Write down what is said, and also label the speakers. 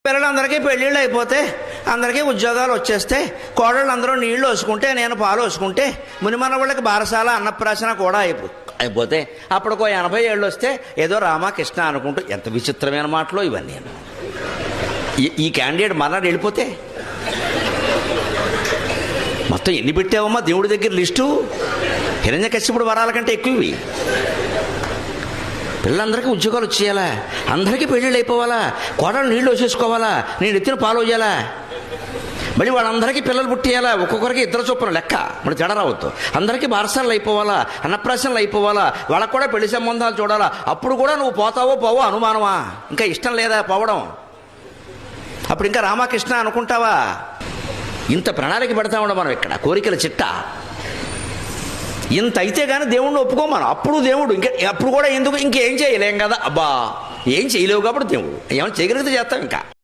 Speaker 1: పిల్లలందరికీ పెళ్ళిళ్ళు అయిపోతే అందరికీ ఉద్యోగాలు వచ్చేస్తే కోడళ్ళు అందరూ నీళ్లు వేసుకుంటే నేను పాలు వేసుకుంటే మునిమన వాళ్ళకి బారసాల అన్నప్రాసన కూడా అయిపోతే అప్పటికో 80 ఏళ్ళు వస్తే ఏదో రామకృష్ణ అనుకుంటూ ఎంత విచిత్రమైన మాటలో ఇవన్నీ. ఈ క్యాండిడేట్ మర్నాడు వెళ్ళిపోతే మొత్తం ఎన్ని పెట్టావమ్మా దేవుడి దగ్గర లిస్టు? హిరణ్యకశిపుడు వరాల కంటే ఎక్కువ. పిల్లలందరికీ ఉద్యోగాలు వచ్చేయాలా, అందరికీ పెళ్ళిళ్ళు అయిపోవాలా, కోడలు నీళ్ళు వచ్చేసుకోవాలా, నేను ఎత్తిన పాలు వేయాలా, మళ్ళీ వాళ్ళందరికీ పిల్లలు పుట్టేయాలా, ఒక్కొక్కరికి 2 చొప్పున లెక్క, మరి తేడా రావద్దు. అందరికీ బారసాలు అయిపోవాలా, అన్నప్రాసనలు అయిపోవాలా, వాళ్ళకు కూడా పెళ్లి సంబంధాలు చూడాలా. అప్పుడు కూడా నువ్వు పోతావో పోవో అనుమానమా? ఇంకా ఇష్టం లేదా పోవడం? అప్పుడు ఇంకా రామకృష్ణ అనుకుంటావా? ఇంత ప్రణాళిక పెడతా ఉండం మనం ఇక్కడ, కోరికల చిట్టా. ఇంత అయితే కానీ దేవుణ్ణి ఒప్పుకోమను. అప్పుడు దేవుడు అప్పుడు కూడా ఎందుకు ఇంకేం చేయలేం కదా. అబ్బా ఏం చేయలేవు కాబట్టి దేవుడు ఏమైనా చేయగలిగితే చేస్తాం ఇంకా.